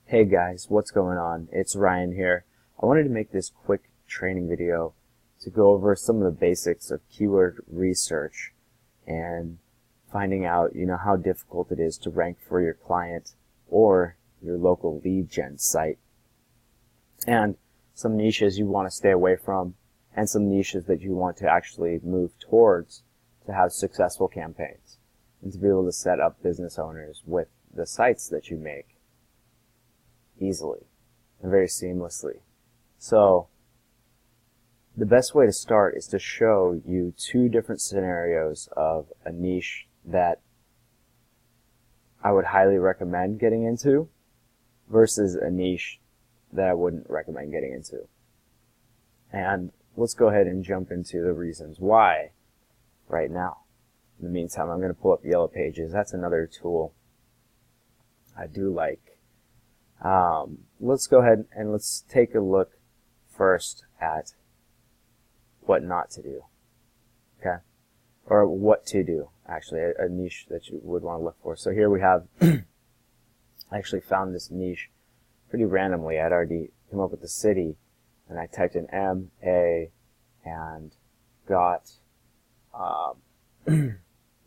Hey guys, what's going on? It's Ryan here. I wanted to make this quick training video to go over some of the basics of keyword research and finding out, how difficult it is to rank for your client or your local lead gen site, and some niches you want to stay away from and some niches that you want to actually move towards to have successful campaigns and to be able to set up business owners with the sites that you make easily and very seamlessly. So the best way to start is to show you two different scenarios of a niche that I would highly recommend getting into versus a niche that I wouldn't recommend getting into. And let's go ahead and jump into the reasons why right now. In the meantime, I'm going to pull up Yellow Pages. That's another tool I do like. Let's go ahead and let's take a look first at what not to do. Okay? Or what to do, actually, a niche that you would want to look for. So here we have, I actually found this niche pretty randomly. I'd already come up with the city, and I typed in M-A and got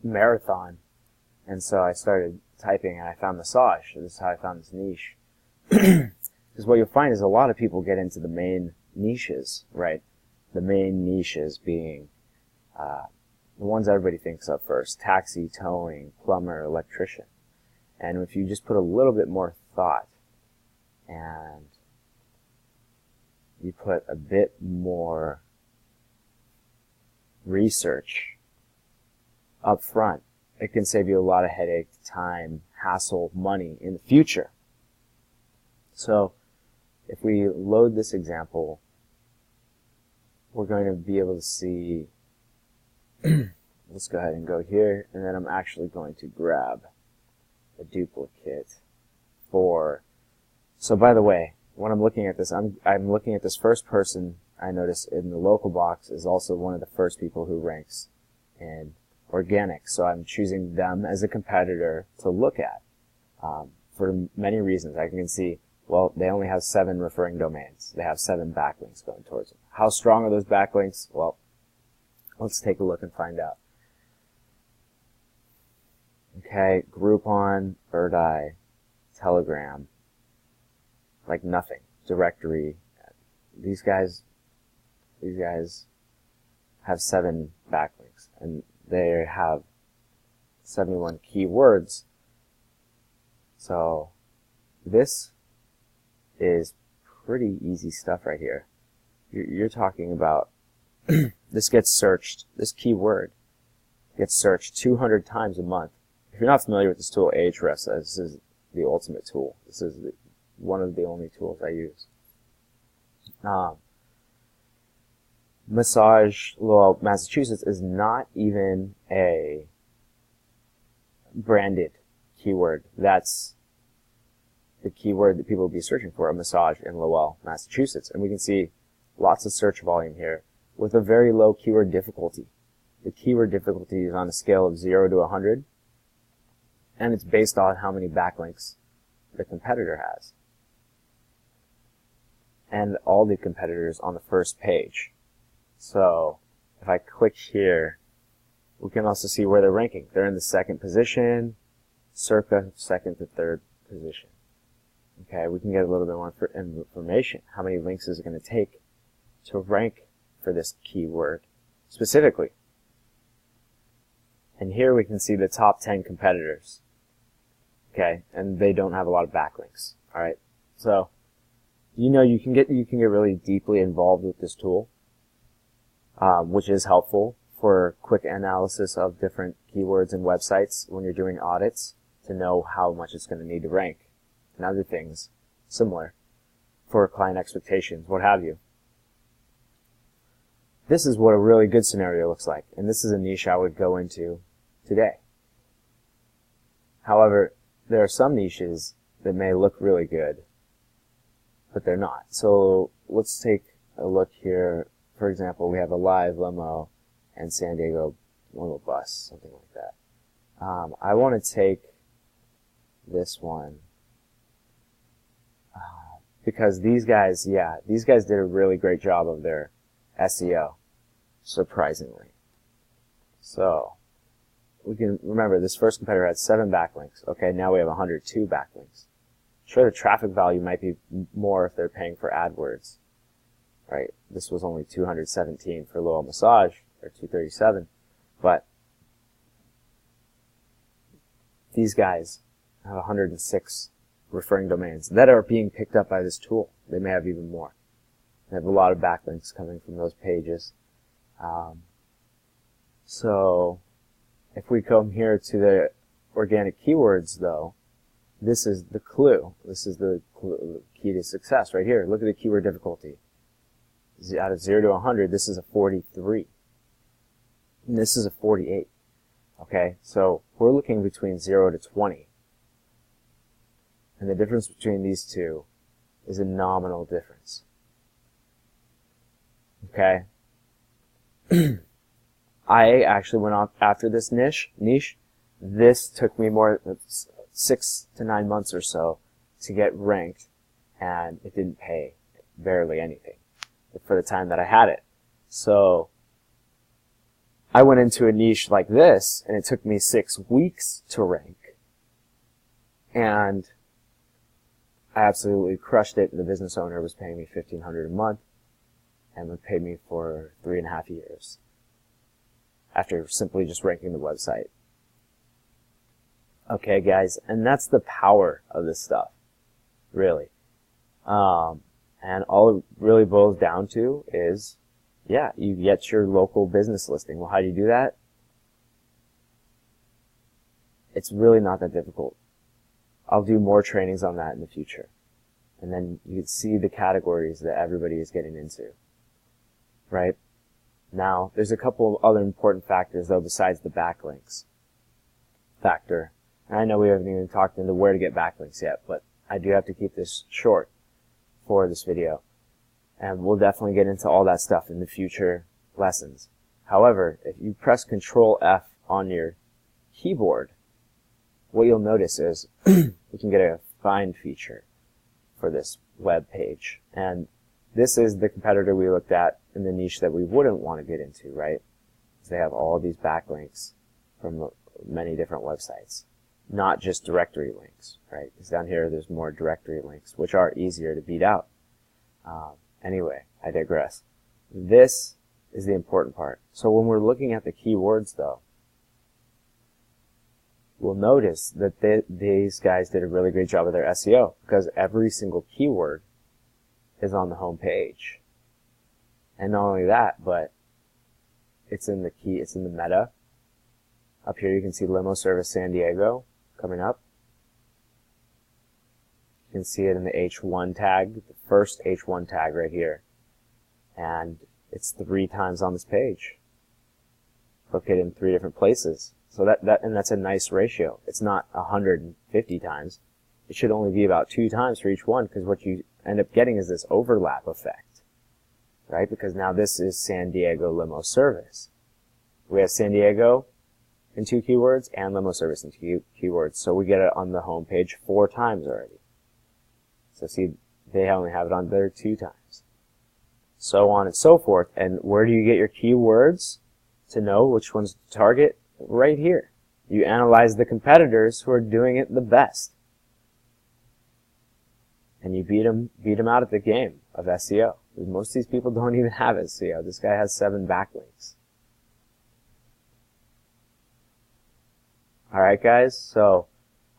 marathon. And so I started typing and I found massage. This is how I found this niche. Because what you'll find is a lot of people get into the main niches, right? The main niches being the ones everybody thinks of first: taxi, towing, plumber, electrician. And if you just put a little bit more thought and you put a bit more research up front, it can save you a lot of headache, time, hassle, money in the future. So if we load this example, we're going to be able to see, let's go ahead and go here, and then I'm actually going to grab a duplicate for, so by the way, when I'm looking at this, I'm looking at this first person I notice in the local box is also one of the first people who ranks in organic. So I'm choosing them as a competitor to look at for many reasons. I can see, well, they only have 7 referring domains. They have 7 backlinks going towards them. How strong are those backlinks? Well, let's take a look and find out. Okay, Groupon, Bird Eye, Telegram, like nothing. Directory. These guys have 7 backlinks, and they have 71 keywords. So this is pretty easy stuff right here. You're talking about this gets searched, this keyword gets searched 200 times a month. If you're not familiar with this tool, Ahrefs, this is the ultimate tool. This is one of the only tools I use. Massage, Lowell, Massachusetts is not even a branded keyword. That's the keyword that people will be searching for, a massage in Lowell, Massachusetts. And we can see lots of search volume here with a very low keyword difficulty. The keyword difficulty is on a scale of 0 to 100, and it's based on how many backlinks the competitor has. And all the competitors on the first page. So if I click here, we can also see where they're ranking. They're in the 2nd position, circa 2nd to 3rd position. Okay, we can get a little bit more information. How many links is it going to take to rank for this keyword specifically? And here we can see the top 10 competitors. Okay, and they don't have a lot of backlinks. All right, so you can get really deeply involved with this tool, which is helpful for quick analysis of different keywords and websites when you're doing audits to know how much it's going to need to rank and other things similar for client expectations, what have you. This is what a really good scenario looks like, and this is a niche I would go into today. However, there are some niches that may look really good, but they're not. So let's take a look here. For example, we have a live limo and San Diego limo bus, something like that. I want to take this one because these guys, these guys did a really great job of their SEO, surprisingly. So, we can remember this first competitor had 7 backlinks. Okay, now we have 102 backlinks. Sure, the traffic value might be more if they're paying for AdWords, right? This was only 217 for Lowell Massage, or 237, but these guys have 106 referring domains that are being picked up by this tool. They may have even more. They have a lot of backlinks coming from those pages. So if we come here to the organic keywords, though, this is the clue. This is the key to success right here. Look at the keyword difficulty. Out of 0 to 100, this is a 43. And this is a 48. Okay, so we're looking between 0 to 20. And the difference between these two is a nominal difference. Okay? I actually went off after this niche. This took me more than 6 to 9 months or so to get ranked, and it didn't pay barely anything for the time that I had it. So I went into a niche like this, and it took me 6 weeks to rank, and I absolutely crushed it. The business owner was paying me $1,500 a month, and would pay me for 3.5 years after simply just ranking the website. Okay, guys, and that's the power of this stuff, really. And all it really boils down to is, you get your local business listing. Well, how do you do that? It's really not that difficult. I'll do more trainings on that in the future. And then you can see the categories that everybody is getting into, right? Now, there's a couple of other important factors, though, besides the backlinks factor. And I know we haven't even talked into where to get backlinks yet, but I do have to keep this short for this video. And we'll definitely get into all that stuff in the future lessons. However, if you press Control F on your keyboard, what you'll notice is we can get a find feature for this web page. And this is the competitor we looked at in the niche that we wouldn't want to get into, right? Because they have all these backlinks from many different websites, not just directory links, right? Because down here there's more directory links, which are easier to beat out. Anyway, I digress. This is the important part. So when we're looking at the keywords, though, we'll notice that these guys did a really great job of their SEO, because every single keyword is on the home page. And not only that, but it's in the meta. Up here you can see limo service San Diego coming up. You can see it in the H1 tag, the first H1 tag right here. And it's 3 times on this page, located in 3 different places. So that's a nice ratio. It's not 150 times. It should only be about 2 times for each one, because what you end up getting is this overlap effect, right? Because now this is San Diego limo service. We have San Diego in 2 keywords and limo service in 2 keywords. So we get it on the home page 4 times already. So see, they only have it on there 2 times. So on and so forth. And where do you get your keywords to know which ones to target? Right here. You analyze the competitors who are doing it the best. And you beat them out at the game of SEO. Most of these people don't even have SEO. This guy has 7 backlinks. Alright guys, so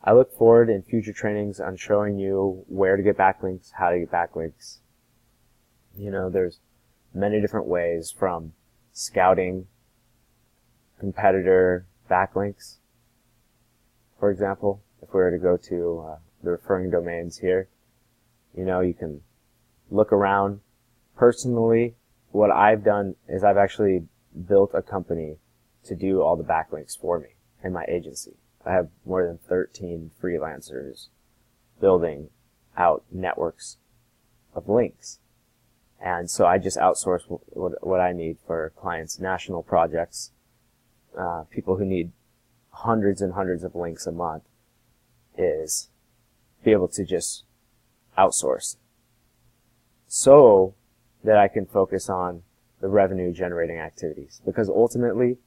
I look forward in future trainings on showing you where to get backlinks, how to get backlinks. You know, there's many different ways, from scouting competitor backlinks. For example, if we were to go to the referring domains here, you know, you can look around. Personally, what I've done is I've actually built a company to do all the backlinks for me in my agency. I have more than 13 freelancers building out networks of links. And so I just outsource what I need for clients, national projects, people who need hundreds and hundreds of links a month, is be able to just outsource so that I can focus on the revenue generating activities. Because ultimately,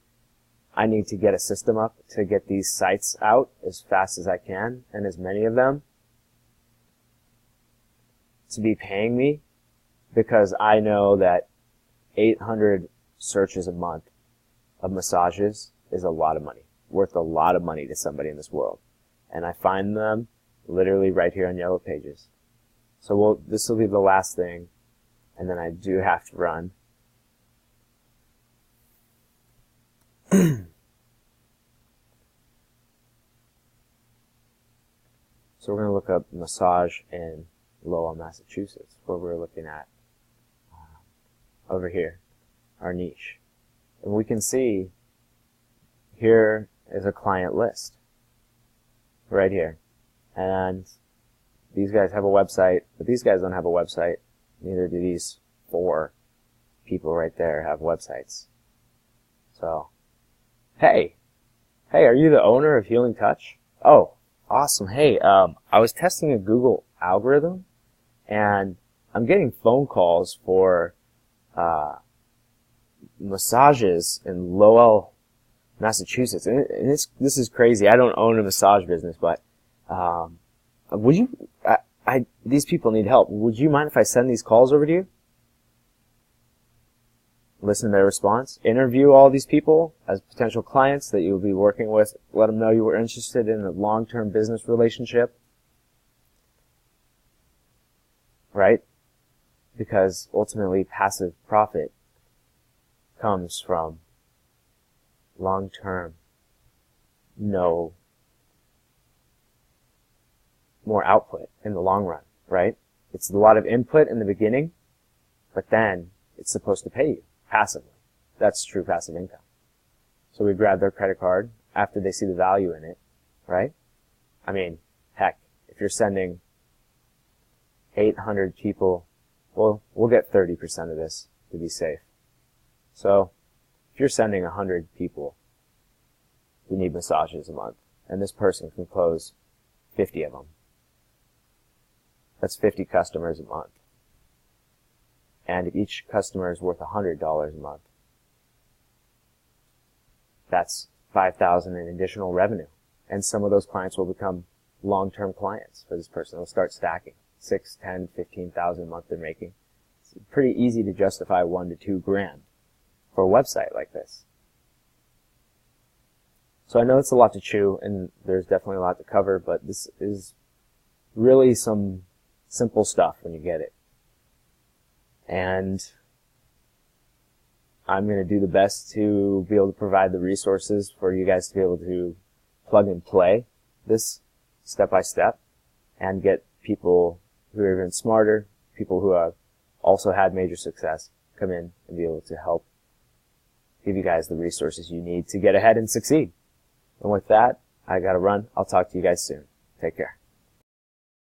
I need to get a system up to get these sites out as fast as I can, and as many of them to be paying me, because I know that 800 searches a month of massages is a lot of money, worth a lot of money to somebody in this world. And I find them literally right here on Yellow Pages. So this will be the last thing, and then I do have to run. So we're going to look up massage in Lowell, Massachusetts, where we're looking at over here, our niche. And we can see here is a client list right here. And these guys have a website, but these guys don't have a website. Neither do these 4 people right there have websites. So, hey, are you the owner of Healing Touch? Oh, awesome. Hey, I was testing a Google algorithm, and I'm getting phone calls for massages in Lowell, Massachusetts. And this is crazy. I don't own a massage business, but would you? These people need help. Would you mind if I send these calls over to you? Listen to their response. Interview all these people as potential clients that you'll be working with. Let them know you were interested in a long-term business relationship. Right? Because ultimately passive profit comes from long-term, no more output in the long run, right? It's a lot of input in the beginning, but then it's supposed to pay you passively. That's true passive income. So we grab their credit card after they see the value in it, right? I mean, heck, if you're sending 800 people, well, we'll get 30% of this to be safe. So if you're sending 100 people who need massages a month, and this person can close 50 of them, that's 50 customers a month. And if each customer is worth $100 a month, that's $5,000 in additional revenue. And some of those clients will become long-term clients for this person. They'll start stacking. 6, 10, 15,000 a month they're making. It's pretty easy to justify $1 to $2 grand for a website like this. So I know it's a lot to chew, and there's definitely a lot to cover, but this is really some simple stuff when you get it. And I'm going to do the best to be able to provide the resources for you guys to be able to plug and play this step by step and get people who are even smarter, people who have also had major success, come in and be able to help give you guys the resources you need to get ahead and succeed. And with that, I gotta run. I'll talk to you guys soon. Take care.